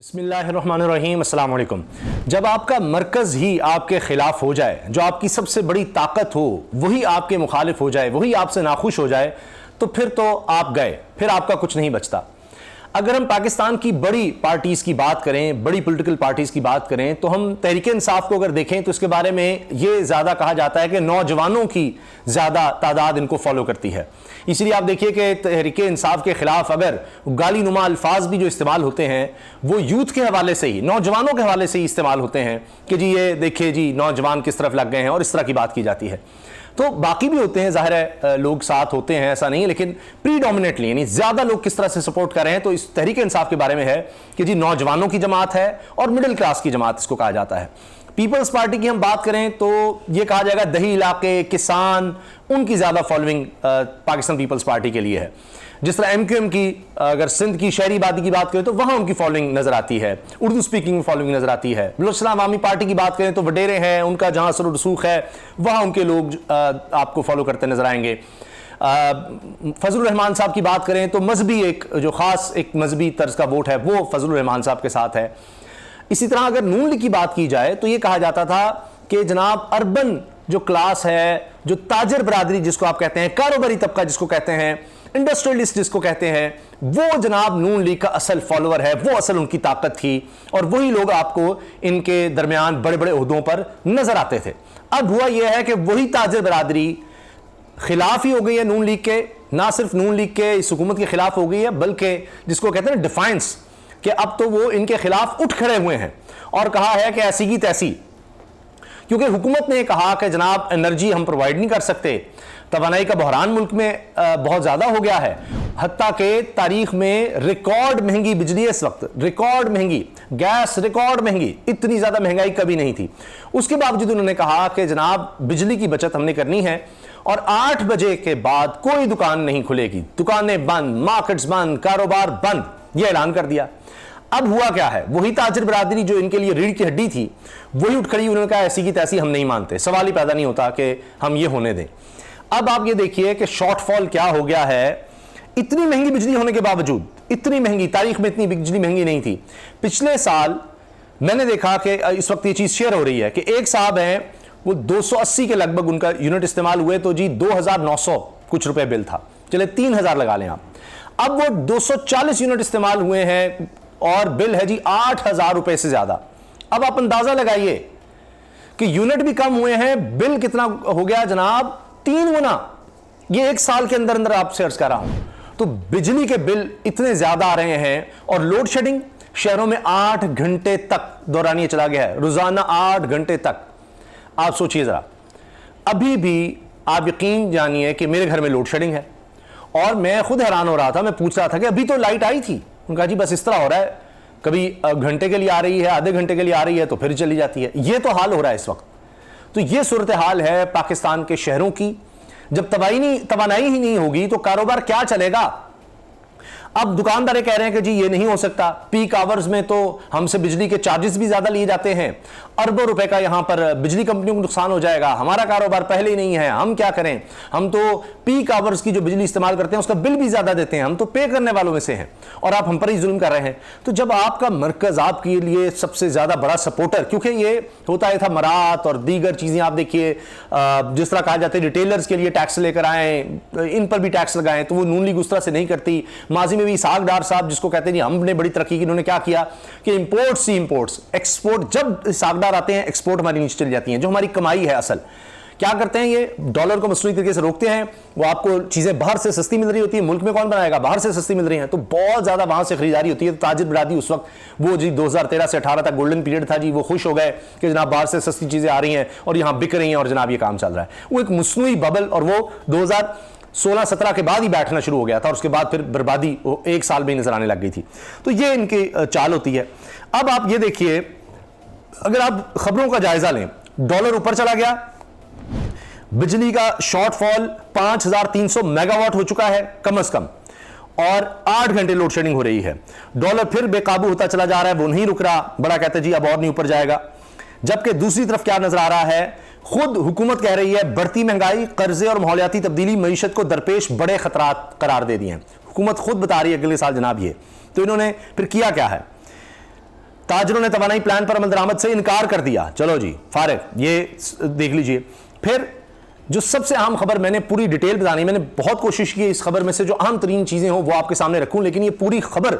बिस्मिल्लाहिर्रहमानिर्रहीम, अस्सलाम वालेकुम। जब आपका मरकज़ ही आपके ख़िलाफ़ हो जाए, जो आपकी सबसे बड़ी ताकत हो वही आपके मुखालिफ हो जाए, वही आपसे नाखुश हो जाए, तो फिर तो आप गए, फिर आपका कुछ नहीं बचता। अगर हम पाकिस्तान की बड़ी पार्टीज़ की बात करें, बड़ी पॉलिटिकल पार्टीज़ की बात करें, तो हम तहरीक इंसाफ को अगर देखें तो इसके बारे में ये ज़्यादा कहा जाता है कि नौजवानों की ज़्यादा तादाद इनको फॉलो करती है। इसलिए आप देखिए कि तहरीक इंसाफ के ख़िलाफ़ अगर गाली नुमा अल्फाज भी जो इस्तेमाल होते हैं वो यूथ के हवाले से ही, नौजवानों के हवाले से ही इस्तेमाल होते हैं कि जी ये देखिए जी नौजवान किस तरफ लग गए हैं, और इस तरह की बात की जाती है। तो बाकी भी होते हैं, जाहिर है लोग साथ होते हैं, ऐसा नहीं है, लेकिन प्रीडोमिनेटली यानी ज़्यादा लोग किस तरह से सपोर्ट कर रहे हैं तो इस तहरीक इंसाफ के बारे में है कि जी नौजवानों की जमात है और मिडिल क्लास की जमात इसको कहा जाता है। पीपल्स पार्टी की हम बात करें तो ये कहा जाएगा दही इलाके, किसान, उनकी ज़्यादा फॉलोइंग पाकिस्तान पीपल्स पार्टी के लिए है। जिस तरह MQM की अगर सिंध की शहरी आबादी की बात करें तो वहाँ उनकी फॉलोइंग नज़र आती है, उर्दू स्पीकिंग फॉलोइंग नज़र आती है। बलूचिस्तान अवामी पार्टी की बात करें तो वडेरे हैं, उनका जहाँ असर रसूख है वहाँ उनके लोग आपको फॉलो करते नज़र आएंगे। फजलुर रहमान साहब की बात करें तो मजहबी एक जो ख़ास एक मजहबी तर्ज का वोट है वो फजलुर रहमान साहब के साथ है। इसी तरह अगर नून लीग की बात की जाए तो ये कहा जाता था कि जनाब अर्बन जो क्लास है, जो ताजर बरादरी जिसको आप कहते हैं, कारोबारी तबका जिसको कहते हैं, इंडस्ट्रियलिस्ट जिसको कहते हैं, वो जनाब नून लीग का असल फॉलोअर है, वो असल उनकी ताकत थी और वही लोग आपको इनके दरमियान बड़े बड़े ओहदों पर नजर आते थे। अब हुआ यह है कि वही ताजर बरादरी खिलाफ ही हो गई है नून लीग के, ना सिर्फ नून लीग के इस हुकूमत के खिलाफ हो गई है बल्कि जिसको कहते हैं डिफाइंस, कि अब तो वो इनके खिलाफ उठ खड़े हुए हैं और कहा है कि ऐसी की तैसी, क्योंकि हुकूमत ने कहा कि जनाब एनर्जी हम प्रोवाइड नहीं कर सकते, तवानाई का बहरान मुल्क में बहुत ज़्यादा हो गया है, हत्ता के तारीख में रिकॉर्ड महंगी बिजली है इस वक्त, रिकॉर्ड महंगी गैस, रिकॉर्ड महंगी, इतनी ज़्यादा महंगाई कभी नहीं थी। उसके बावजूद उन्होंने कहा कि जनाब बिजली की बचत हमने करनी है और 8 बजे के बाद कोई दुकान नहीं खुलेगी, दुकानें बंद, मार्केट्स बंद, कारोबार बंद, यह ऐलान कर दिया। अब हुआ क्या है, वही ताजर बरादरी जो इनके लिए रीढ़ की हड्डी थी वही उठ खड़ी, उन्होंने कहा ऐसी की तैसी हम नहीं मानते, सवाल ही पैदा नहीं होता कि हम ये होने दें। अब आप ये देखिए कि शॉर्टफॉल क्या हो गया है, इतनी महंगी बिजली होने के बावजूद, इतनी महंगी, तारीख में इतनी बिजली महंगी नहीं थी। पिछले साल मैंने देखा कि इस वक्त ये चीज़ शेयर हो रही है कि एक साहब हैं वो 280 के लगभग उनका यूनिट इस्तेमाल हुए तो जी 2900 कुछ रुपए बिल था, चले 3000 लगा लें आप। अब वो 240 यूनिट इस्तेमाल हुए हैं और बिल है जी 8000 रुपए से ज्यादा। अब आप अंदाजा लगाइए कि यूनिट भी कम हुए हैं, बिल कितना हो गया जनाब, 3 गुना। ये एक साल के अंदर अंदर आपसे अर्ज कर रहा हूं। तो बिजली के बिल इतने ज्यादा आ रहे हैं और लोड शेडिंग शहरों में 8 घंटे तक दौरानिया चला गया है, रोजाना 8 घंटे तक। आप सोचिए जरा, अभी भी आप यकीन जानिए कि मेरे घर में लोड शेडिंग है और मैं खुद हैरान हो रहा था, मैं पूछ रहा था कि अभी तो लाइट आई थी, उनका जी बस इस तरह हो रहा है, कभी घंटे के लिए आ रही है, आधे घंटे के लिए आ रही है तो फिर चली जाती है। ये तो हाल हो रहा है इस वक्त। तो ये सूरत हाल है पाकिस्तान के शहरों की। जब तवानाई ही नहीं होगी तो कारोबार क्या चलेगा। अब दुकानदार कह रहे हैं कि जी ये नहीं हो सकता, पीक आवर्स में तो हमसे बिजली के चार्जेस भी ज्यादा लिए जाते हैं, अरबों रुपए का यहां पर बिजली कंपनियों को नुकसान हो जाएगा, हमारा कारोबार पहले ही नहीं है, हम क्या करें, हम तो पीक आवर्स की जो बिजली इस्तेमाल करते हैं उसका बिल भी ज्यादा देते हैं, हम तो पे करने वालों में से हैं और आप हम पर ही जुल्म कर रहे हैं। तो जब आपका मरकज आपके लिए सबसे ज्यादा बड़ा सपोर्टर, क्योंकि ये होता है था मरात और दीगर चीजें, आप देखिए जिस तरह कहा जाता है रिटेलर्स के लिए टैक्स लेकर आए, इन पर भी टैक्स लगाएं, तो वो नून लीग उस तरह से नहीं करती। माजी में भी इसाक डार साहब जिसको कहते हैं हमने बड़ी तरक्की की, इन्होंने क्या किया कि इंपोर्ट्स ही इंपोर्ट्स, एक्सपोर्ट, जब इसाक डार आते हैं एक्सपोर्ट हमारी नीचे चली जाती हैं, जो हमारी कमाई है असल। क्या करते हैं ये डॉलर को मसनूई तरीके से रोकते हैं, वो आपको चीजें बाहर से सस्ती मिल रही होती है, मुल्क में कौन बनाएगा, बाहर से सस्ती मिल रही है, तो बहुत ज्यादा वहां से खरीदारी होती है। तो ताजिर बरादरी उस वक्त वो जी 2013 से 18 तक गोल्डन पीरियड था जी, वो खुश हो गए कि जनाब बाहर से सस्ती चीजें आ रही हैं और यहां बिक रही हैं और जनाब ये काम चल रहा है। वो एक मसनूई बबल, और वो 2016-17 के बाद ही बैठना शुरू हो गया था और उसके बाद फिर बर्बादी एक साल में ही नजर आने लग गई थी। तो ये इनकी चाल होती है। अब आप ये देखिए, अगर आप खबरों का जायजा लें, डॉलर ऊपर चला गया, बिजली का शॉर्टफॉल 5300 मेगावाट हो चुका है कम से कम, और 8 घंटे लोड शेडिंग हो रही है। डॉलर फिर बेकाबू होता चला जा रहा है, वो नहीं रुक रहा, बड़ा कहते जी अब और नहीं ऊपर जाएगा। जबकि दूसरी तरफ क्या नजर आ रहा है, खुद हुकूमत कह रही है बढ़ती महंगाई, कर्जे और माहौलियाती तब्दीली मईशत को दरपेश बड़े खतरात करार दे दिए हैं। हुकूमत खुद बता रही है अगले साल जनाब ये। तो इन्होंने फिर किया क्या है, ताजरों ने तवानाई प्लान पर अमल दरामद से इनकार कर दिया। चलो जी फारिग, ये देख लीजिए। फिर जो सबसे अहम खबर, मैंने पूरी डिटेल बतानी, मैंने बहुत कोशिश की इस खबर में से जो अहम तरीन चीजें हो वो आपके सामने रखूं, लेकिन ये पूरी खबर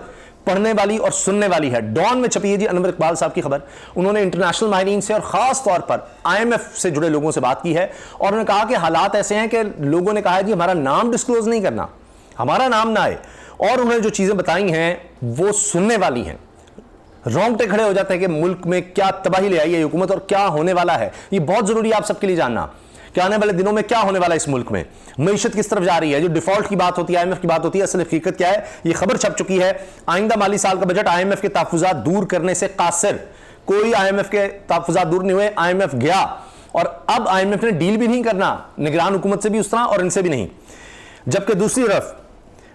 पढ़ने वाली और सुनने वाली है। डॉन में छपी है जी अनवर इकबाल साहब की खबर। उन्होंने इंटरनेशनल माहिरीन से और खास तौर पर IMF से जुड़े लोगों से बात की है और उन्होंने कहा कि हालात ऐसे हैं कि लोगों ने कहा है जी हमारा नाम डिस्क्लोज नहीं करना, हमारा नाम ना आए, और उन्होंने जो चीजें बताई हैं वो सुनने वाली हैं। रोंगटे खड़े हो जाते हैं कि मुल्क में क्या तबाही ले आई है हुकूमत और क्या होने वाला है। ये बहुत जरूरी है आप सबके लिए जानना कि आने वाले दिनों में क्या होने वाला है इस मुल्क में, मईशत किस तरफ जा रही है। जो डिफॉल्ट की बात होती है, IMF की बात होती है, असल हकीकत क्या है, ये खबर छप चुकी है। आइंदा माली साल का बजट IMF के तहफ़्फ़ुज़ात दूर करने से कासिर। कोई IMF के तहफ़्फ़ुज़ात दूर नहीं हुए, IMF गया और अब IMF ने डील भी नहीं करना निगरान हुकूमत से भी उस तरह और इनसे भी नहीं। जबकि दूसरी तरफ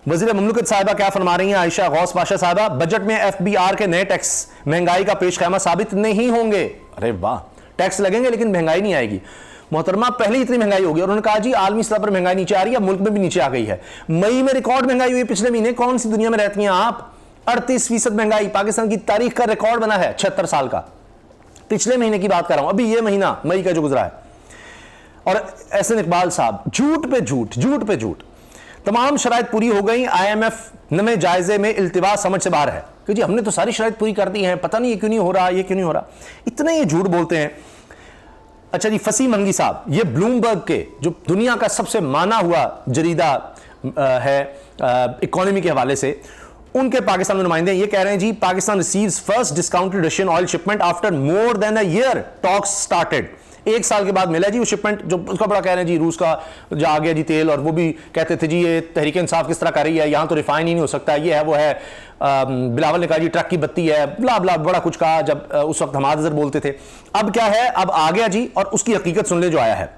वज़ीर ममलकत साहिबा क्या फरमा रही हैं, आयशा गौस पाशा साहिबा, बजट में FBR के नए टैक्स महंगाई का पेश खैमा साबित नहीं होंगे। अरे वाह, टैक्स लगेंगे लेकिन महंगाई नहीं आएगी। मोहतरमा पहले इतनी महंगाई होगी और उन्होंने कहा जी आलमी स्तर पर महंगाई नीचे आ रही है, मुल्क में भी नीचे आ गई है। मई में रिकॉर्ड महंगाई हुई पिछले महीने। कौन सी दुनिया में रहती हैं आप? 38% महंगाई, पाकिस्तान की तारीख का रिकॉर्ड बना है 76 साल का। पिछले महीने की बात कर रहा हूं, अभी ये महीना मई का जो गुजरा है। और एहसन इकबाल साहब झूठ पे झूठ, झूठ पे झूठ। तमाम शराइत पूरी हो गई, IMF नए जायजे में इल्तिवा समझ से बाहर है कि जी हमने तो सारी शराइत पूरी कर दी हैं, पता नहीं ये क्यों नहीं हो रहा, ये क्यों नहीं हो रहा। इतने ये झूठ बोलते हैं। अच्छा जी, फसी मंगी साहब, ये ब्लूमबर्ग के जो दुनिया का सबसे माना हुआ जरीदा है इकोनॉमी के हवाले से, उनके पाकिस्तान में नुमाइंदे ये कह रहे हैं जी Pakistan receives first discounted Russian oil shipment after more than a year, talks started. 1 साल के बाद मिला जी वो शिपमेंट, जो उसका बड़ा कह रहे हैं जी रूस का जो आ गया जी तेल, और वो भी कहते थे जी ये तहरीक इंसाफ किस तरह कर रही है, यहां तो रिफाइन ही नहीं हो सकता, ये है वो है। बिलावल ने कहा जी ट्रक की बत्ती है, ब्ला ब्ला बड़ा कुछ कहा जब उस वक्त हमाद अजहर बोलते थे। अब क्या है, अब आ गया जी और उसकी हकीकत सुन ले जो आया है।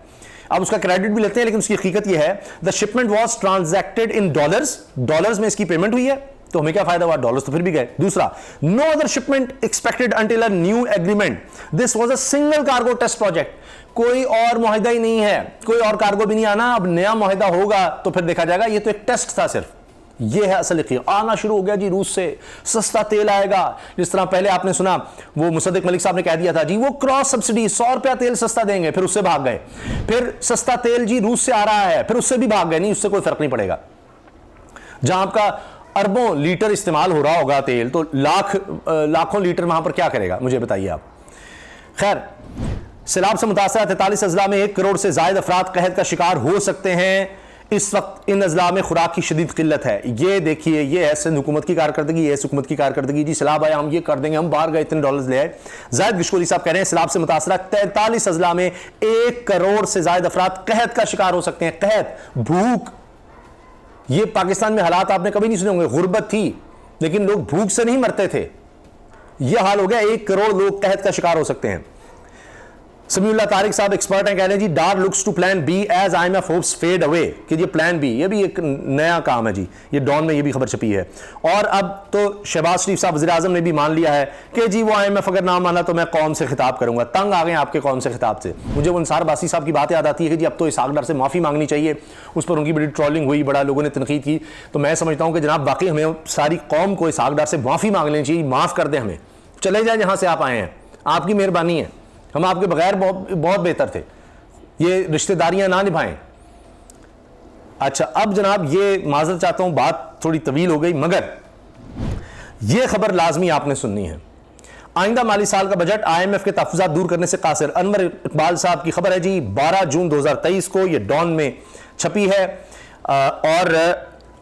अब उसका क्रेडिट भी लेते हैं लेकिन उसकी हकीकत यह है, the shipment was transacted in dollars, dollars में इसकी पेमेंट हुई है, तो हमें क्या फायदा हुआ, डॉलर्स तो फिर भी गए। दूसरा, no other shipment expected until a new agreement, this was a single cargo test project. कोई और मुआहिदा ही नहीं है, कोई और कार्गो भी नहीं आना, अब नया मुआहिदा होगा तो फिर देखा जाएगा। ये तो एक टेस्ट था सिर्फ, ये है असल हकीकत। आना शुरू हो गया जी रूस से सस्ता तेल आएगा, जिस तरह पहले आपने सुना वो मुसद्दिक मलिक साहब ने कह दिया था जी वो क्रॉस सब्सिडी 100 रुपया तेल सस्ता देंगे, फिर उससे भाग गए। फिर सस्ता तेल जी रूस से आ रहा है, फिर उससे भी भाग गए, नहीं उससे कोई फर्क नहीं पड़ेगा। जहां आपका अरबों लीटर इस्तेमाल हो रहा होगा तेल, तो लाखों लीटर वहां पर क्या करेगा, मुझे बताइए आप। खैर, सैलाब से मुतासर 43 अजला में 1 करोड़ से ज्यादा अफराद कहत का शिकार हो सकते हैं। इस वक्त इन अजला में खुराक की शदीद किल्लत है। ये देखिए, ये है सिंध हुकूमत की कारकर्दगी, ये हुकूमत की कारकर्दगी। जी सैलाब आया, हम ये कर देंगे, हम बाहर गए इतने डॉलर्स ले आए। जायद गिशकोरी साहब कह रहे हैं सैलाब से मुतासर 43 अजला में 1 करोड़ से ज्यादा अफराद कहत का शिकार हो सकते हैं। कहत, भूख, ये पाकिस्तान में हालात आपने कभी नहीं सुने होंगे। गुर्बत थी लेकिन लोग भूख से नहीं मरते थे, यह हाल हो गया। 1 करोड़ लोग कहत का शिकार हो सकते हैं। समीउल्लाह तारिक साहब एक्सपर्ट हैं, कह रहे हैं जी Dar looks to plan B as IMF hopes fade away, कि ये प्लान बी, ये भी एक नया काम है जी, ये डॉन में ये भी खबर छपी है। और अब तो शहबाज शरीफ साहब वज़ीर आज़म ने भी मान लिया है कि जी वो IMF अगर ना माना तो मैं कौम से खिताब करूंगा। तंग आ गए आपके कौम से खिताब से। मुझे वो अंसार बासी साहब की बात याद आती है कि जी अब तो इसहाक डार से माफ़ी मांगनी चाहिए, उस पर उनकी बड़ी ट्रोलिंग हुई, बड़ा लोगों ने तनकीद की। तो मैं समझता हूँ कि जनाब वाकई हमें सारी कौम को इसहाक डार से माफ़ी मांग लेनी चाहिए, माफ़ कर दें हमें, चले जाए जहाँ से आप आए हैं, आपकी मेहरबानी है, हम आपके बगैर बहुत बेहतर थे, ये रिश्तेदारियां ना निभाएं। अच्छा, अब जनाब ये माजरत चाहता हूं, बात थोड़ी तवील हो गई, मगर ये खबर लाजमी आपने सुननी है। आइंदा माली साल का बजट IMF के तहफ़्फ़ुज़ात दूर करने से कासिर। अनवर इकबाल साहब की खबर है जी, 12 जून 2023 को ये डॉन में छपी है। और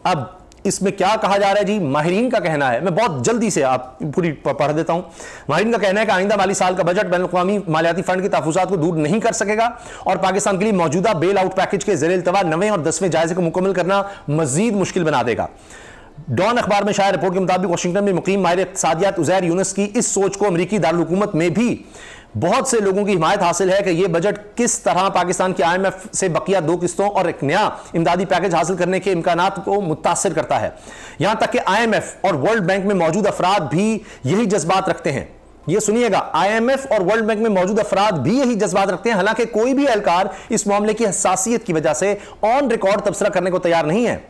अब इसमें क्या कहा जा रहा है जी, माहिरीन का कहना है, मैं बहुत जल्दी से आप पूरी पढ़ देता हूं। माहिरीन का कहना है कि आइंदा माली साल का बजट बैनुल-अक़वामी मालियाती फंड के तहफ़्फ़ुज़ात को दूर नहीं कर सकेगा और पाकिस्तान के लिए मौजूदा बेल आउट पैकेज के ज़ेरे इल्तवा 9वें और 10वें जायजे को मुकम्मल करना मजीद मुश्किल बना देगा। डॉन अखबार में शाया रिपोर्ट के मुताबिक वाशिंगटन में मुकीम माहिर इक़्तिसादियात उज़ैर यूनुस की इस सोच को अमरीकी दारुल हुकूमत में भी बहुत से लोगों की हिमायत हासिल है कि यह बजट किस तरह पाकिस्तान की IMF से बकिया 2 किस्तों और एक नया इमदादी पैकेज हासिल करने के इम्कानात को मुतासिर करता है। यहां तक कि IMF और वर्ल्ड बैंक में मौजूद अफराद भी यही जज्बात रखते हैं। यह सुनिएगा, IMF और वर्ल्ड बैंक में मौजूद अफराद भी यही जज्बात रखते हैं, हालांकि कोई भी एहलकार इस मामले की हसासियत की वजह से ऑन रिकॉर्ड तबसरा करने को तैयार नहीं है।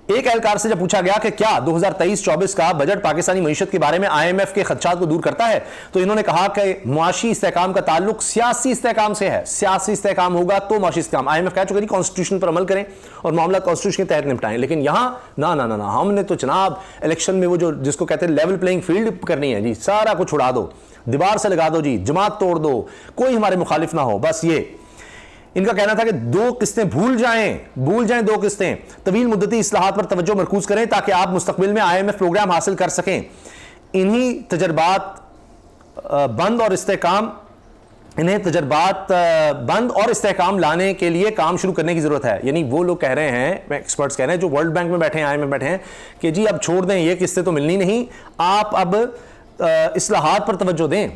एक एहलकार से जब पूछा गया कि क्या 2023-24 का बजट पाकिस्तानी मईशत के बारे में IMF के खदशात को दूर करता है, तो इन्होंने कहा कि मुआशी इस्तेहकाम का ताल्लुक सियासी इस्तेहकाम से है। सियासी इस्तेहकाम होगा तो मुआशी इस्तेहकाम। IMF कह चुके कॉन्स्टिट्यूशन पर अमल करें और मामला कॉन्स्टिट्यूशन के तहत निपटाएं, लेकिन यहां ना ना ना ना, हमने तो जनाब इलेक्शन में वो जो जिसको कहते हैं लेवल प्लेइंग फील्ड करनी है जी, सारा कुछ उड़ा दो, दीवार से लगा दो जी, जमात तोड़ दो, कोई हमारे मुखालिफ ना हो। बस ये इनका कहना था कि 2 किस्तें भूल जाएं 2 किस्तें, तवील मुद्दती इस्लाहात पर तवज्जो मरकूज करें ताकि आप मुस्तकबिल में IMF प्रोग्राम हासिल कर सकें। इन्हीं तजर्बात बंद और इस्तेहकाम लाने के लिए काम शुरू करने की जरूरत है। यानी वो लोग कह रहे हैं, एक्सपर्ट्स कह रहे हैं जो वर्ल्ड बैंक में बैठे हैं, IMF में बैठे हैं, कि जी अब छोड़ दें, ये किस्तें तो मिलनी नहीं, आप अब इस्लाहात पर तवज्जो दें,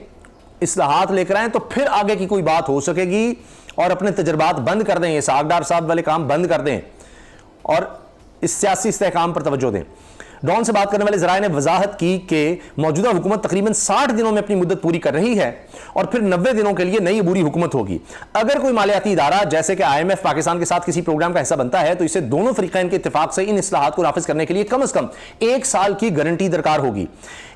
इस्लाहात लेकर आएं तो फिर आगे की कोई बात हो सकेगी, और अपने तजर्बात बंद कर दें, ये सागदार साहब वाले काम बंद कर दें और इस सियासी इस्तेहकाम पर तवज्जो दें। डॉन से बात करने वाले ज़राए ने वजाहत की कि मौजूदा हुकूमत तकरीबन 60 दिनों में अपनी मुद्दत पूरी कर रही है और फिर 90 दिनों के लिए नई अबूरी हुकूमत होगी। अगर कोई मालियाती इदारा जैसे कि IMF पाकिस्तान के साथ किसी प्रोग्राम का हिस्सा बनता है तो इसे दोनों फरीकैन के इत्तेफाक से इन इस्लाहात को नाफिज करने के लिए कम से कम 1 साल की गारंटी दरकार होगी।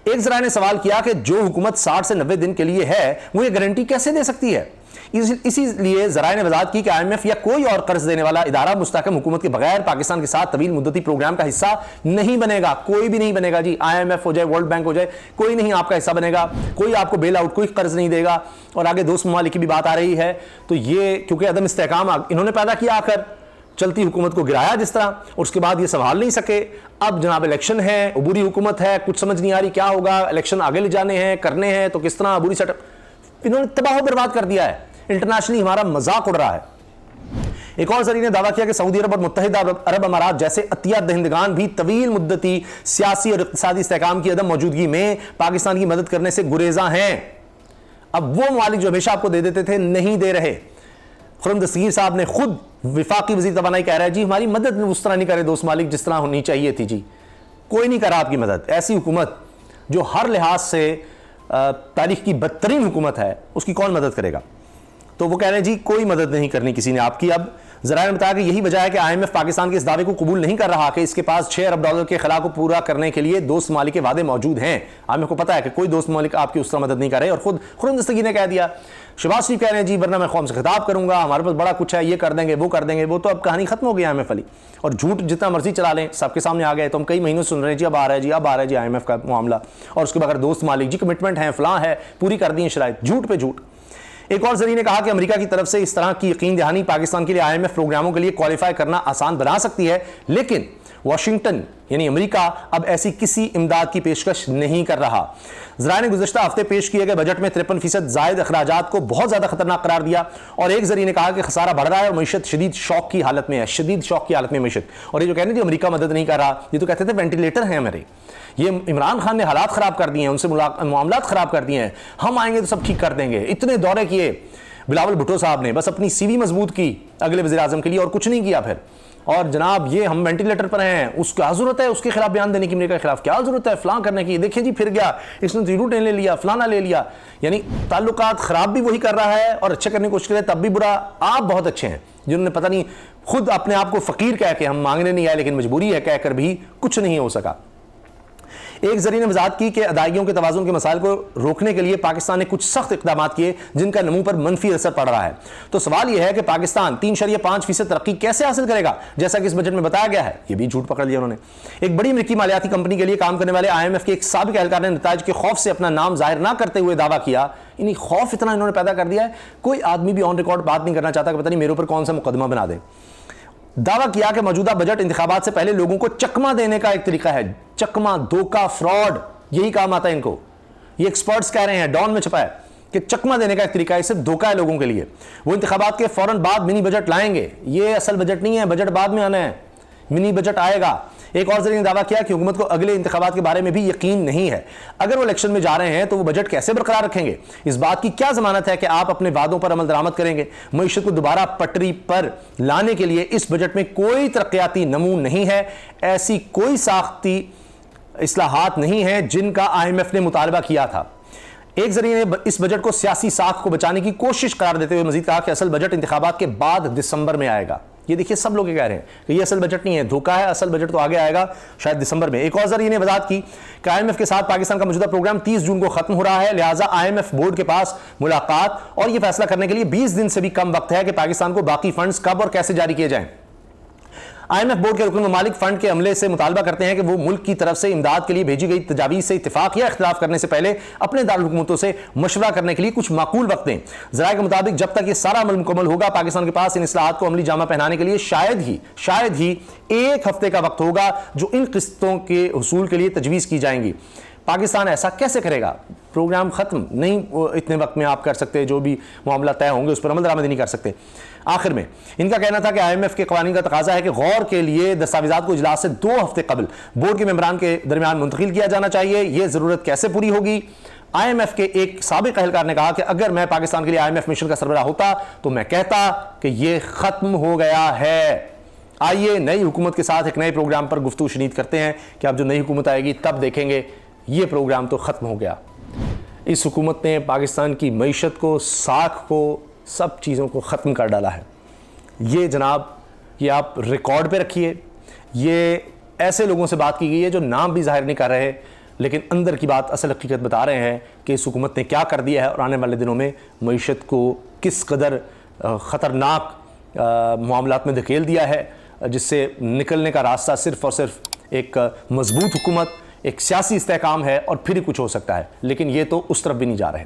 एक ज़राए ने सवाल किया कि जो हुकूमत 60 से 90 दिन के लिए है वो ये गारंटी कैसे दे सकती है। इसीलिए ज़राए ने वजाहत की कि IMF या कोई और कर्ज देने वाला इदारा मुस्तहकम हुकूमत के बगैर पाकिस्तान के साथ तवील मुद्दती प्रोग्राम का हिस्सा नहीं बनेगा। कोई भी नहीं बनेगा जी, IMF हो जाए, वर्ल्ड बैंक हो जाए, कोई नहीं आपका हिस्सा बनेगा, कोई आपको बेल आउट, कोई कर्ज नहीं देगा। और आगे दोस्त ममालिक की भी बात आ रही है, तो ये क्योंकि अदम इस्तेहकाम इन्होंने पैदा किया, आकर चलती हुकूमत को गिराया जिस तरह, और उसके बाद ये संभाल नहीं सके। अब जनाब इलेक्शन है, अबूरी हुकूमत है, कुछ समझ नहीं आ रही क्या होगा, इलेक्शन आगे ले जाने हैं, करने हैं तो किस तरह, अबूरी सेटअप इन्होंने तबाह बर्बाद कर दिया है। इंटरनेशनली हमारा मजाक उड़ रहा है। एक और जरिए ने दावा किया कि सऊदी अरब और मुत्तहिदा अरब अमारात जैसे अतिया दहिंदगान भी तवील मुद्दती सियासी और इक़्तिसादी इस्तेहकाम की अदम मौजूदगी में पाकिस्तान की मदद करने से गुरेजा हैं। अब वो ममालिक जो हमेशा आपको दे देते थे नहीं दे रहे। खुर्रम दस्तगीर साहब ने खुद विफाकी वज़ीर तवानाई कह रहा है जी हमारी मदद उस तरह नहीं करे दोस्त मालिक जिस तरह होनी चाहिए थी। जी कोई नहीं करा आपकी मदद। ऐसी हुकूमत जो हर लिहाज से तारीख की बदतरीन हुकूमत है उसकी कौन मदद करेगा। तो वो कह रहे हैं जी कोई मदद नहीं करनी किसी ने आपकी। अब ज़राए ने बताया कि यही वजह है कि IMF पाकिस्तान के इस दावे को कबूल नहीं कर रहा कि इसके पास $6 अरब के खिला को पूरा करने के लिए दोस्त ममालिक के वादे मौजूद हैं। IMF को पता है कि कोई दोस्त ममालिक आपकी उस तरह मदद नहीं कर रहे और खुद खुर्रम दस्तगीर ने कह दिया। शहबाज शरीफ कह रहे हैं जी वरना मैं कौम से खिताब करूंगा, हमारे पास बड़ा कुछ है, ये कर देंगे वो कर देंगे। वो तो अब कहानी खत्म हो गई IMF वाली। और झूठ जितना मर्जी चला लें सबके सामने आ गए। तो हम कई महीनों सुन रहे हैं जी अब आ रहा है जी अब आ रहा है जी IMF का मामला, और उसके बगैर दोस्त ममालिक जी कमिटमेंट है फलां है पूरी कर दी है शराइत, झूठ पे झूठ। एक और जरिए ने कहा कि अमेरिका की तरफ से इस तरह की यकीन दहानी पाकिस्तान के लिए IMF प्रोग्रामों के लिए क्वालिफाई करना आसान बना सकती है, लेकिन वाशिंगटन यानी अमेरिका अब ऐसी किसी इमदाद की पेशकश नहीं कर रहा। ज़राए ने गुज़श्ता हफ्ते पेश किए गए बजट में 53% जायद अखराजात को बहुत ज़्यादा खतरनाक करार दिया। और एक जरिए ने कहा कि खसारा बढ़ रहा है और मईशत शदीद शौक की हालत में है, शदीद शौक की हालत में मईशत। और ये जो कहने अमेरिका मदद नहीं कर रहा, ये तो कहते थे वेंटिलेटर हैं हमारे। ये इमरान खान ने हालात ख़राब कर दिए हैं, उनसे मामलात ख़राब कर दिए हैं, हम आएंगे तो सब ठीक कर देंगे। इतने दौरे किए बिलावल भुट्टो साहब ने, बस अपनी CV मजबूत की अगले वज़ीर आज़म के लिए और कुछ नहीं किया फिर। और जनाब ये हम वेंटिलेटर पर हैं, उसकी क्या जरूरत है उसके खिलाफ बयान देने की, अमेरिका के खिलाफ क्या जरूरत है फलां करने की। देखिए जी फिर गया, इसने ज़ीरो ले लिया, फलाना ले लिया। यानी ताल्लुकात ख़राब भी वही कर रहा है और अच्छे करने की कोशिश करे तब भी बुरा। आप बहुत अच्छे हैं जिन्होंने पता नहीं खुद अपने आप को फ़कीर कह के हम मांगने नहीं आए लेकिन मजबूरी है कहकर भी कुछ नहीं हो सका। एक जरिए ने वजाहत की कि अदायगियों के तवाज़ुन के मसाइल को रोकने के लिए पाकिस्तान ने कुछ सख्त इक़दामात किए जिनका नमू पर मनफी असर पड़ रहा है। तो सवाल यह है कि पाकिस्तान 3.5% तरक्की कैसे हासिल करेगा जैसा कि इस बजट में बताया गया है। यह भी झूठ पकड़ लिया उन्होंने। एक बड़ी अमेरिकी मालियाती कंपनी के लिए काम करने वाले IMF के एक साबिक एहलकार ने नताइज के खौफ से अपना नाम जाहिर ना करते हुए दावा किया, इन्हीं खौफ इतना इन्होंने पैदा कर दिया है, कोई आदमी भी ऑन रिकॉर्ड बात नहीं करना चाहता कि पता नहीं मेरे ऊपर कौन सा मुकदमा बना दे। दावा किया कि मौजूदा बजट इंतखाबात से पहले लोगों को चकमा देने का एक तरीका है। चकमा, धोखा, फ्रॉड, यही काम आता है इनको। ये एक्सपर्ट्स कह रहे हैं, डॉन में छपा है कि चकमा देने का एक तरीका है, सिर्फ धोखा है लोगों के लिए। वो इंतखाबात के फौरन बाद मिनी बजट लाएंगे, ये असल बजट नहीं है, बजट बाद में आना है, मिनी बजट आएगा। एक और जरिए ने दावा किया कि हुकूमत को अगले इंतखाबात के बारे में भी यकीन नहीं है। अगर वो इलेक्शन में जा रहे हैं तो वो बजट कैसे बरकरार रखेंगे? इस बात की क्या जमानत है कि आप अपने वादों पर अमल दरामद करेंगे? मईशत को दोबारा पटरी पर लाने के लिए इस बजट में कोई तरक्याती नमून नहीं है, ऐसी कोई साख्ती इस्लाहात नहीं है जिनका IMF ने मुतालबा किया था। एक जरिए ने इस बजट को सियासी साख को बचाने की कोशिश करार देते हुए मजीद कहा कि असल बजट इंतखाबात के बाद दिसंबर में आएगा। ये देखिए सब लोग ये कह रहे हैं कि ये असल बजट नहीं है, धोखा है, असल बजट तो आगे आएगा शायद दिसंबर में। एक और जरिए ने वजाहत की कि IMF के साथ पाकिस्तान का मौजूदा प्रोग्राम 30 जून को खत्म हो रहा है, लिहाजा IMF बोर्ड के पास मुलाकात और यह फैसला करने के लिए 20 दिन से भी कम वक्त है कि पाकिस्तान को बाकी फंड्स कब और कैसे जारी किए जाएं। IMF बोर्ड के रुकन ममालिक फंड के अमले से मुतालबा करते हैं कि वो मुल्क की तरफ से इमदाद के लिए भेजी गई तजावीज़ से इत्तेफाक या इख्तिलाफ करने से पहले अपने दारुल हुकूमतों से मशवरा करने के लिए कुछ माकूल वक्त दें। ज़राए के मुताबिक जब तक ये सारा अमल मुकम्मल होगा, पाकिस्तान के पास इन इस्लाहात को अमली जामा पहनाने के लिए शायद ही 1 हफ्ते का वक्त होगा, जो इन किस्तों के हुसूल के लिए तजवीज़ की जाएंगी। पाकिस्तान ऐसा कैसे करेगा? प्रोग्राम ख़त्म नहीं, इतने वक्त में आप कर सकते, जो भी मामला तय होंगे उस पर अमल दरामदी नहीं कर सकते। आखिर में इनका कहना था कि IMF के कवानीन का तकाजा है कि गौर के लिए दस्तावेज़ात को इजलास से 2 हफ्ते कबल बोर्ड के मेंबरान के दरमियान मुंतकिल किया जाना चाहिए। यह ज़रूरत कैसे पूरी होगी? IMF के एक साबिक अहलकार ने कहा कि अगर मैं पाकिस्तान के लिए IMF मिशन का सरबराह होता तो मैं कहता कि यह ख़त्म हो गया है। आइए नई हुकूमत के साथ एक नए प्रोग्राम पर गुफ्तगू शनीद करते हैं कि अब जो नई हुकूमत आएगी तब देखेंगे ये प्रोग्राम तो ख़त्म हो गया। इस हुकूमत ने पाकिस्तान की मईशत को, साख को, सब चीज़ों को ख़त्म कर डाला है। ये जनाब, ये आप रिकॉर्ड पे रखिए। ये ऐसे लोगों से बात की गई है जो नाम भी जाहिर नहीं कर रहे, लेकिन अंदर की बात, असल हकीकत बता रहे हैं कि इस हुकूमत ने क्या कर दिया है और आने वाले दिनों में मईशत को किस कदर ख़तरनाक मामलात में धकेल दिया है, जिससे निकलने का रास्ता सिर्फ़ और सिर्फ एक मजबूत हुकूमत, एक सियासी इस्तेहकाम है और फिर ही कुछ हो सकता है। लेकिन ये तो उस तरफ भी नहीं जा रहे।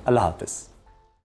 अल्लाह हाफ़िज़।